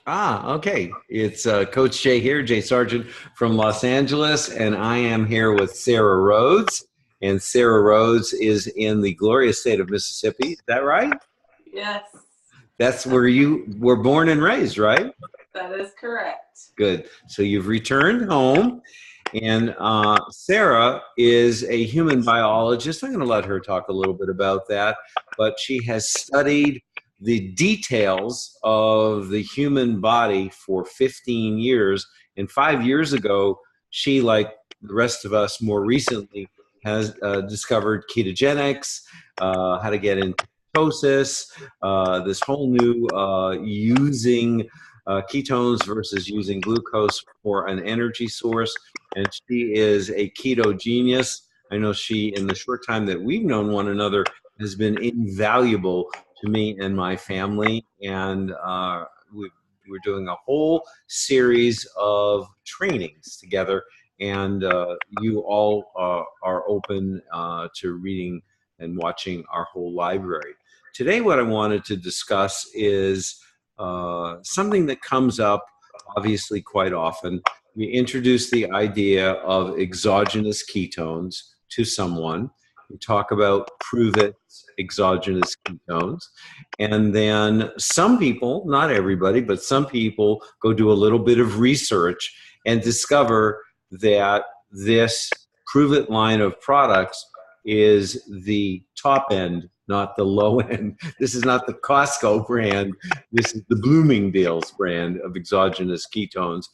Okay. It's Coach Jay here, Jay Sargent from Los Angeles, and I am here with Sara Rhodes. And Sara Rhodes is in the glorious state of Mississippi. Is that right? Yes, That's where you were born and raised, right? that is correct. Good. So you've returned home, and Sara is a human biologist. I'm going to let her talk a little bit about that, but she has studied the details of the human body for 15 years. And 5 years ago, she, like the rest of us more recently, has discovered ketogenics, how to get into ketosis, this whole new using ketones versus using glucose for an energy source. And she is a keto genius. I know she, in the short time that we've known one another, has been invaluable to me and my family. And we're doing a whole series of trainings together. And you all are open to reading and watching our whole library. Today, what I wanted to discuss is something that comes up obviously quite often. We introduce the idea of exogenous ketones to someone. We talk about Pruvit exogenous ketones. And then some people, not everybody, but some people go do a little bit of research and discover that this Pruvit line of products is the top end, not the low end. This is not the Costco brand. This is the Bloomingdale's brand of exogenous ketones.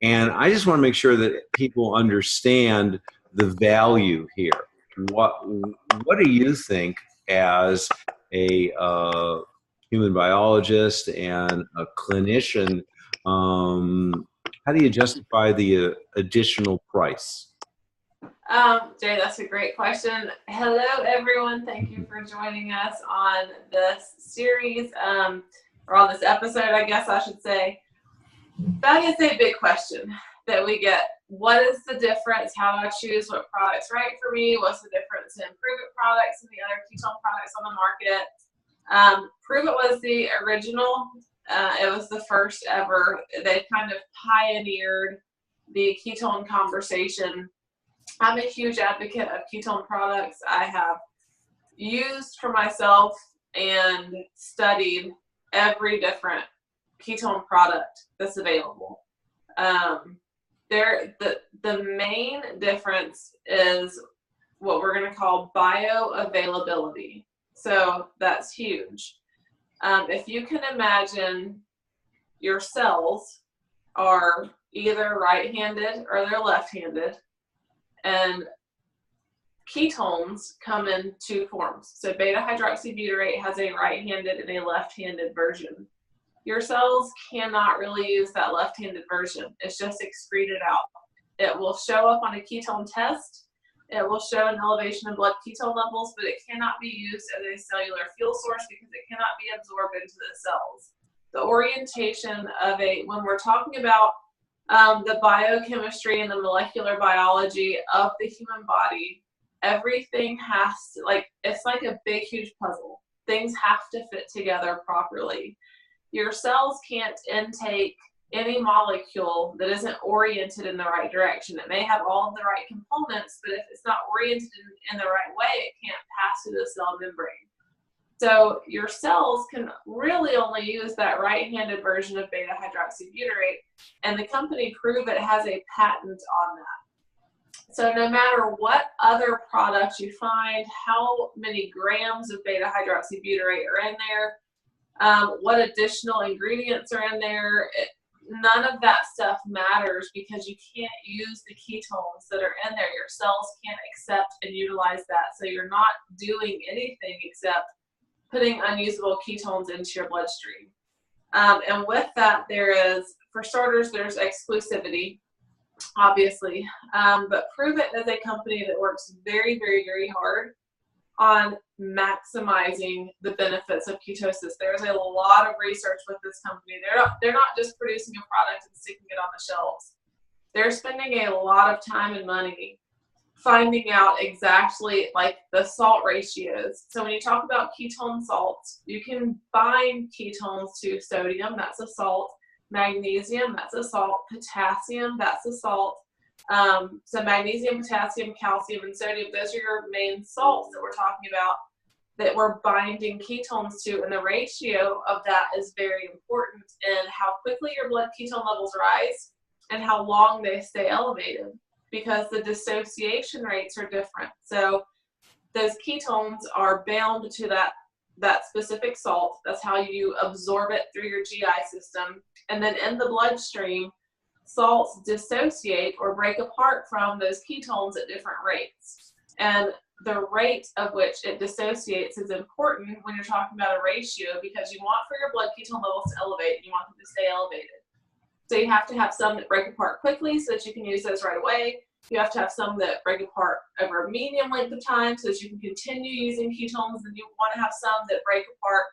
And I just want to make sure that people understand the value here. What do you think as a human biologist and a clinician? How do you justify the additional price? Jay, that's a great question. Hello, everyone. Thank you for joining us on this series, or on this episode, I guess I should say. That is a big question that we get. What is the difference? How do I choose what product's right for me? What's the difference in Pruvit products and the other ketone products on the market? Pruvit was the original. It was the first ever. They kind of pioneered the ketone conversation. I'm a huge advocate of ketone products. I have used for myself and studied every different ketone product that's available. The main difference is what we're going to call bioavailability. So that's huge. If you can imagine, your cells are either right-handed or they're left-handed, and ketones come in two forms. So beta-hydroxybutyrate has a right-handed and a left-handed version. Your cells cannot really use that left-handed version. It's just excreted out. It will show up on a ketone test. It will show an elevation in blood ketone levels, but it cannot be used as a cellular fuel source because it cannot be absorbed into the cells. The orientation of when we're talking about the biochemistry and the molecular biology of the human body, everything has to, it's like a big, huge puzzle. Things have to fit together properly. Your cells can't intake any molecule that isn't oriented in the right direction. It may have all of the right components, but if it's not oriented in the right way, it can't pass through the cell membrane. So your cells can really only use that right-handed version of beta-hydroxybutyrate, and the company Pruvit has a patent on that. So no matter what other products you find, how many grams of beta-hydroxybutyrate are in there, what additional ingredients are in there, none of that stuff matters because you can't use the ketones that are in there. Your cells can't accept and utilize that. So you're not doing anything except putting unusable ketones into your bloodstream. And with that, for starters, there's exclusivity, obviously. But Pruvit is a company that works very, very, very hard on maximizing the benefits of ketosis. There's a lot of research with this company. They're not just producing a product and sticking it on the shelves. They're spending a lot of time and money finding out exactly the salt ratios. So when you talk about ketone salts, you can bind ketones to sodium, that's a salt. Magnesium, that's a salt. Potassium, that's a salt. So magnesium, potassium, calcium, and sodium, those are your main salts that we're talking about that we're binding ketones to, and the ratio of that is very important in how quickly your blood ketone levels rise and how long they stay elevated, because the dissociation rates are different. So those ketones are bound to that specific salt. That's how you absorb it through your GI system. And then in the bloodstream, salts dissociate or break apart from those ketones at different rates. And the rate of which it dissociates is important when you're talking about a ratio, because you want for your blood ketone levels to elevate, and you want them to stay elevated. So you have to have some that break apart quickly so that you can use those right away. You have to have some that break apart over a medium length of time so that you can continue using ketones, and you want to have some that break apart,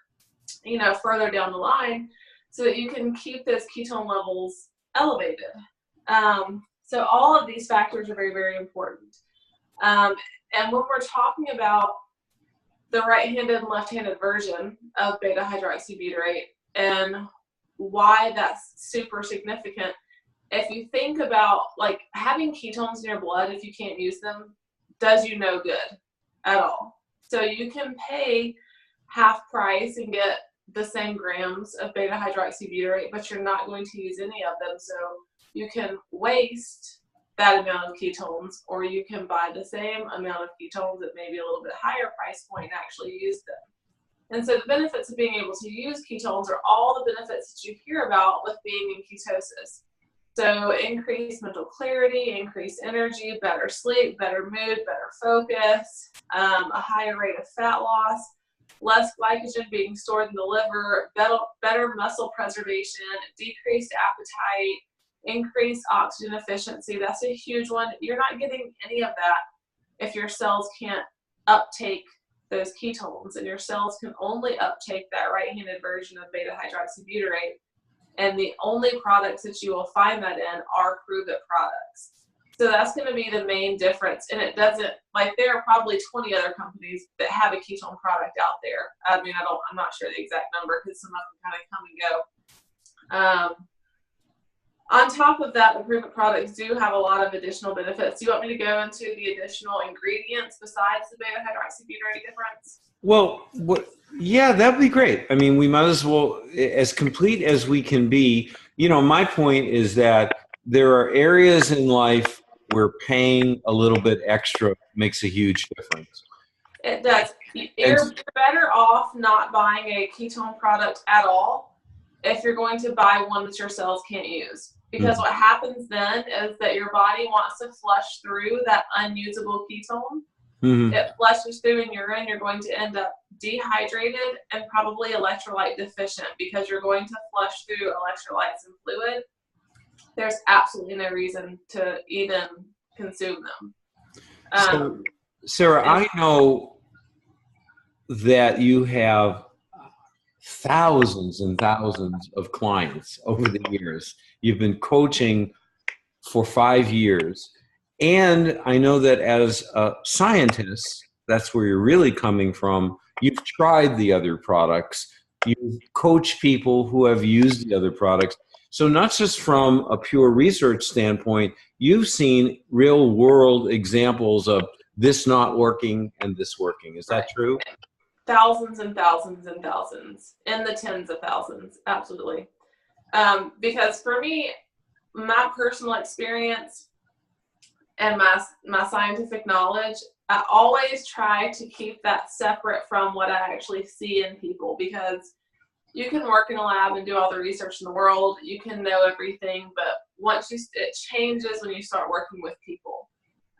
further down the line so that you can keep those ketone levels elevated. So all of these factors are very, very important. And when we're talking about the right-handed and left-handed version of beta-hydroxybutyrate and why that's super significant, if you think about like having ketones in your blood, if you can't use them, does you no good at all. So you can pay half price and get the same grams of beta-hydroxybutyrate, but you're not going to use any of them. So you can waste that amount of ketones, or you can buy the same amount of ketones at maybe a little bit higher price point and actually use them. And so the benefits of being able to use ketones are all the benefits that you hear about with being in ketosis. So increased mental clarity, increased energy, better sleep, better mood, better focus, a higher rate of fat loss, less glycogen being stored in the liver, better muscle preservation, decreased appetite, increased oxygen efficiency. That's a huge one. You're not getting any of that if your cells can't uptake those ketones, and your cells can only uptake that right-handed version of beta-hydroxybutyrate. And the only products that you will find that in are Pruvit products. So that's going to be the main difference. And it doesn't, like, there are probably 20 other companies that have a ketone product out there. I mean, I'm not sure the exact number because some of them kind of come and go. On top of that, the Pruvit products do have a lot of additional benefits. Do you want me to go into the additional ingredients besides the beta-hydroxybutyrate difference? Well, yeah, that'd be great. I mean, we might as well, as complete as we can be. My point is that there are areas in life where paying a little bit extra makes a huge difference. It does. You're better off not buying a ketone product at all if you're going to buy one that your cells can't use. Because what happens then is that your body wants to flush through that unusable ketone. It flushes through in urine. You're going to end up dehydrated and probably electrolyte deficient because you're going to flush through electrolytes and fluid. There's absolutely no reason to even consume them. So, Sarah, I know that you have thousands and thousands of clients over the years. You've been coaching for 5 years. And I know that as a scientist, that's where you're really coming from. You've tried the other products. You've coached people who have used the other products. So not just from a pure research standpoint, you've seen real world examples of this not working and this working. Is that true? Thousands and thousands and thousands, in the tens of thousands, absolutely. Because for me, my personal experience and my scientific knowledge, I always try to keep that separate from what I actually see in people, because you can work in a lab and do all the research in the world, you can know everything, but it changes when you start working with people.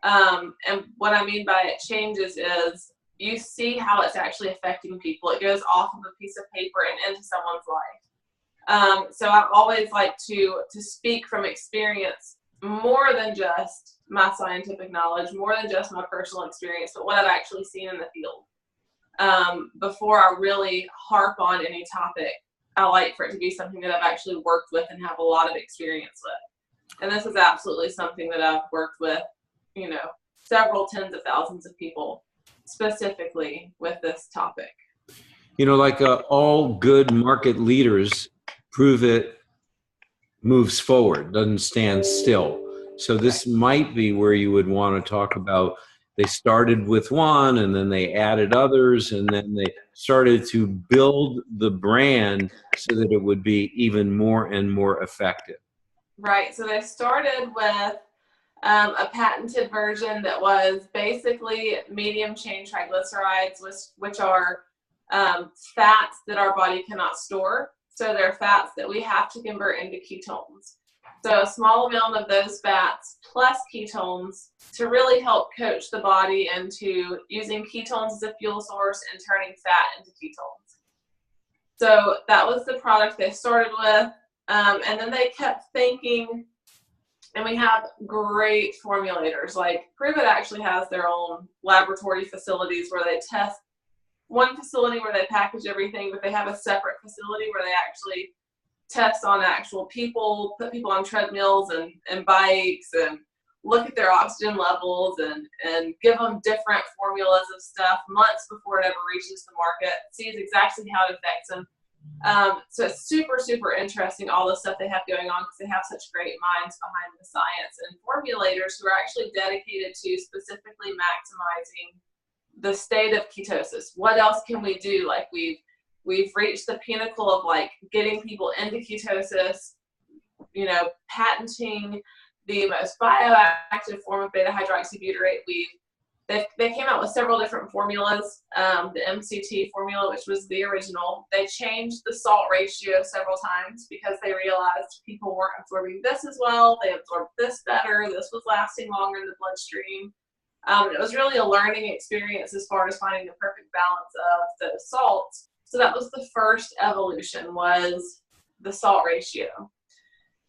And what I mean by it changes is you see how it's actually affecting people. It goes off of a piece of paper and into someone's life. So I always like to speak from experience, more than just my scientific knowledge, more than just my personal experience, but what I've actually seen in the field. Before I really harp on any topic, I like for it to be something that I've actually worked with and have a lot of experience with. And this is absolutely something that I've worked with, several tens of thousands of people specifically with this topic. Like all good market leaders, Pruvit moves forward, doesn't stand still. So this might be where you would want to talk about they started with one and then they added others and then they started to build the brand so that it would be even more and more effective. Right. So they started with a patented version that was basically medium chain triglycerides, which are fats that our body cannot store. So they're fats that we have to convert into ketones. So a small amount of those fats plus ketones to really help coach the body into using ketones as a fuel source and turning fat into ketones. So that was the product they started with. And then they kept thinking, and we have great formulators. Like Pruvit actually has their own laboratory facilities where they test. One facility where they package everything, but they have a separate facility where they actually test on actual people, put people on treadmills and bikes and look at their oxygen levels and give them different formulas of stuff months before it ever reaches the market, sees exactly how it affects them. So it's super, super interesting, all the stuff they have going on, because they have such great minds behind the science and formulators who are actually dedicated to specifically maximizing the state of ketosis. What else can we do? Like we've reached the pinnacle of like getting people into ketosis, you know, patenting the most bioactive form of beta hydroxybutyrate. They came out with several different formulas. The MCT formula, which was the original, they changed the salt ratio several times because they realized people weren't absorbing this as well. They absorbed this better. This was lasting longer in the bloodstream. It was really a learning experience as far as finding the perfect balance of those salts. So that was the first evolution, was the salt ratio.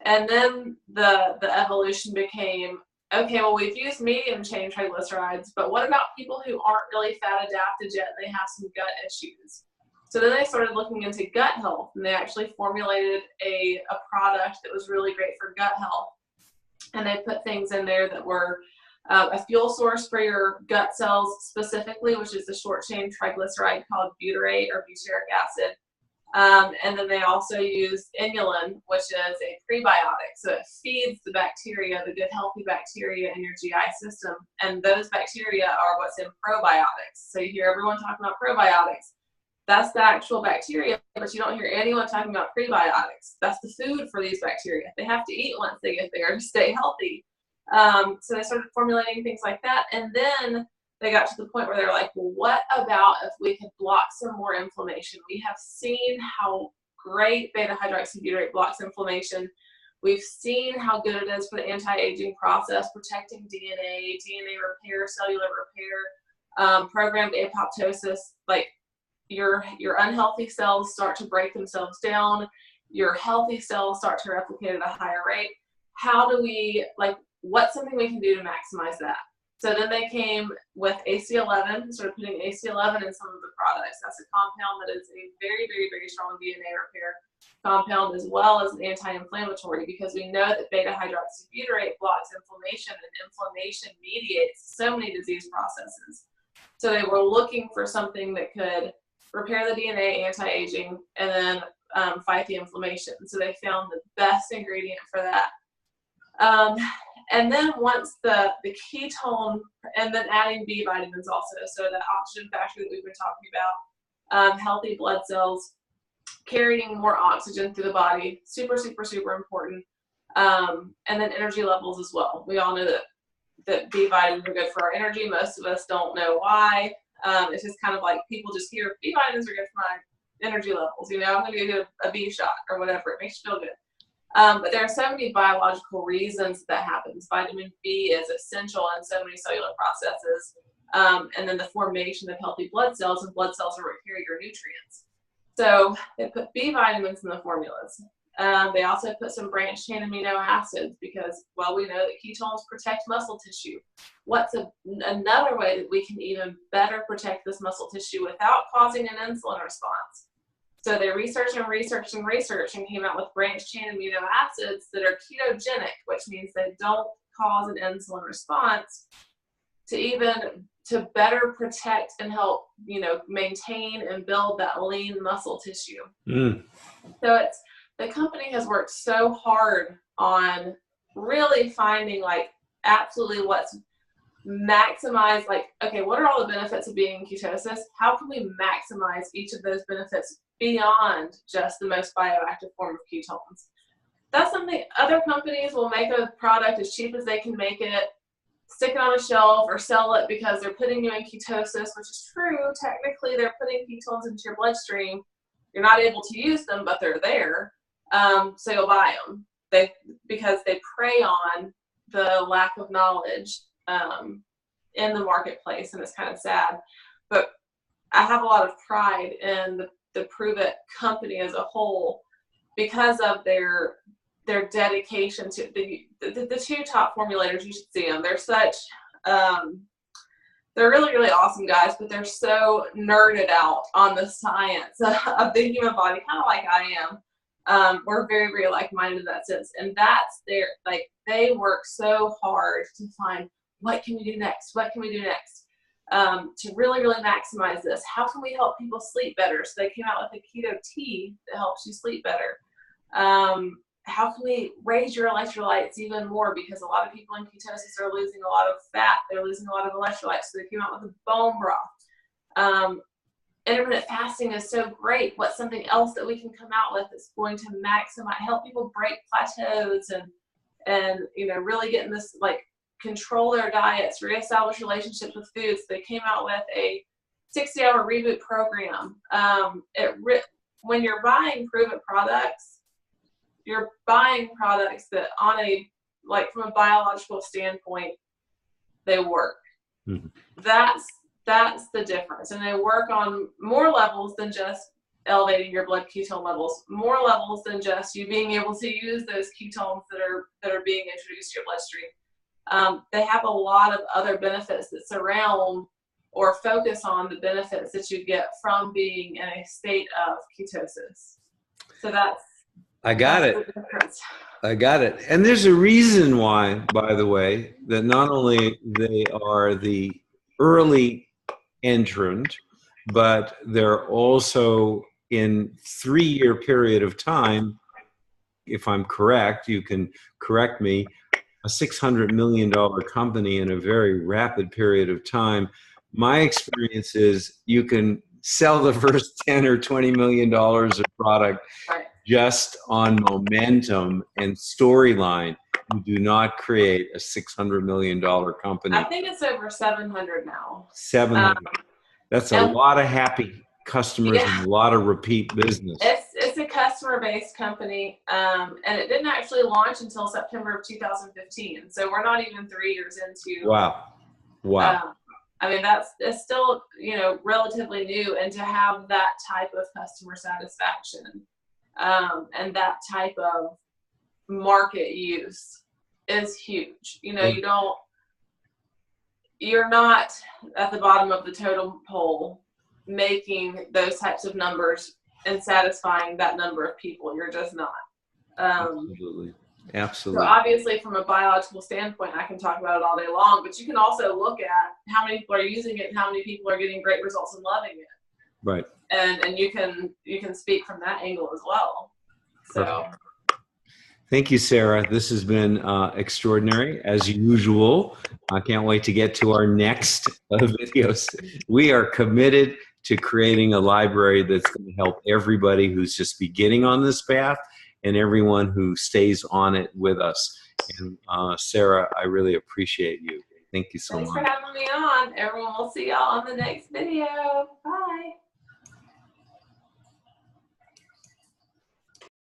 And then the evolution became, okay, well, we've used medium chain triglycerides, but what about people who aren't really fat adapted yet? They have some gut issues. So then they started looking into gut health, and they actually formulated a product that was really great for gut health. And they put things in there that were a fuel source for your gut cells specifically, which is a short chain triglyceride called butyrate or butyric acid. And then they also use inulin, which is a prebiotic. So it feeds the bacteria, the good healthy bacteria in your GI system. And those bacteria are what's in probiotics. So you hear everyone talking about probiotics. That's the actual bacteria, but you don't hear anyone talking about prebiotics. That's the food for these bacteria. They have to eat once they get there to stay healthy. So they started formulating things like that. And then they got to the point where they're like, well, what about if we could block some more inflammation? We have seen how great beta hydroxybutyrate blocks inflammation. We've seen how good it is for the anti-aging process, protecting DNA repair, cellular repair, programmed apoptosis. Like your unhealthy cells start to break themselves down. Your healthy cells start to replicate at a higher rate. How do we, like, what's something we can do to maximize that? So then they came with AC11, started putting AC11 in some of the products. That's a compound that is a very, very, very strong DNA repair compound, as well as an anti-inflammatory, because we know that beta hydroxybutyrate blocks inflammation, and inflammation mediates so many disease processes. So they were looking for something that could repair the DNA, anti-aging, and then fight the inflammation. So they found the best ingredient for that. And then once the ketone, and then adding B vitamins also, so the oxygen factor that we've been talking about, healthy blood cells, carrying more oxygen through the body, super, super, super important. And then energy levels as well. We all know that B vitamins are good for our energy. Most of us don't know why. It's just kind of like people just hear B vitamins are good for my energy levels. You know, I'm going to get a B shot or whatever. It makes you feel good. But there are so many biological reasons that happens. Vitamin B is essential in so many cellular processes. And then the formation of healthy blood cells, and blood cells are what carry your nutrients. So they put B vitamins in the formulas. They also put some branched chain amino acids because, well, we know that ketones protect muscle tissue. What's another way that we can even better protect this muscle tissue without causing an insulin response? So they researched and came out with branched chain amino acids that are ketogenic, which means they don't cause an insulin response, to better protect and help, you know, maintain and build that lean muscle tissue. So the company has worked so hard on really finding like absolutely what's maximize, like, okay, what are all the benefits of being in ketosis? How can we maximize each of those benefits beyond just the most bioactive form of ketones? That's something other companies will make a product as cheap as they can make it, stick it on a shelf or sell it because they're putting you in ketosis, which is true. Technically, they're putting ketones into your bloodstream. You're not able to use them, but they're there. So you'll buy them because they prey on the lack of knowledge in the marketplace, and it's kind of sad. But I have a lot of pride in the Pruvit company as a whole because of their dedication to the two top formulators. You should see them. They're such they're really, really awesome guys, but they're so nerded out on the science of the human body, kind of like I am. We're very, very like-minded in that sense, and that's they work so hard to find what can we do next, to really, really maximize this. How can we help people sleep better? So they came out with a keto tea that helps you sleep better. How can we raise your electrolytes even more? Because a lot of people in ketosis are losing a lot of fat. They're losing a lot of electrolytes. So they came out with a bone broth. Intermittent fasting is so great. What's something else that we can come out with that's going to maximize, help people break plateaus and really get in this, like, control their diets, reestablish relationships with foods. They came out with a 60-hour reboot program. When you're buying Pruvit products, you're buying products that from a biological standpoint, they work. Mm-hmm. That's the difference. And they work on more levels than just elevating your blood ketone levels, more levels than just you being able to use those ketones that are being introduced to your bloodstream. They have a lot of other benefits that surround or focus on the benefits that you get from being in a state of ketosis. So I got it. And there's a reason why, by the way, that not only they are the early entrant, but they're also in 3-year period of time, if I'm correct, you can correct me, a $600 million company in a very rapid period of time. My experience is you can sell the first 10 or $20 million of product just on momentum and storyline. You do not create a $600 million company. I think it's over 700 now. 700. That's a lot of happy customers and a lot of repeat business. It's a customer-based company, and it didn't actually launch until September of 2015. So we're not even 3 years into. Wow. I mean, it's still relatively new, and to have that type of customer satisfaction and that type of market use is huge. You're not at the bottom of the totem pole making those types of numbers and satisfying that number of people. You're just not. Absolutely. So obviously, from a biological standpoint, I can talk about it all day long, but you can also look at how many people are using it and how many people are getting great results and loving it. Right. And you can speak from that angle as well. So. Perfect. Thank you, Sarah. This has been extraordinary, as usual. I can't wait to get to our next videos. We are committed to creating a library that's going to help everybody who's just beginning on this path and everyone who stays on it with us. And Sarah, I really appreciate you. Thank you so much. Thanks for having me on. Everyone, will see y'all on the next video.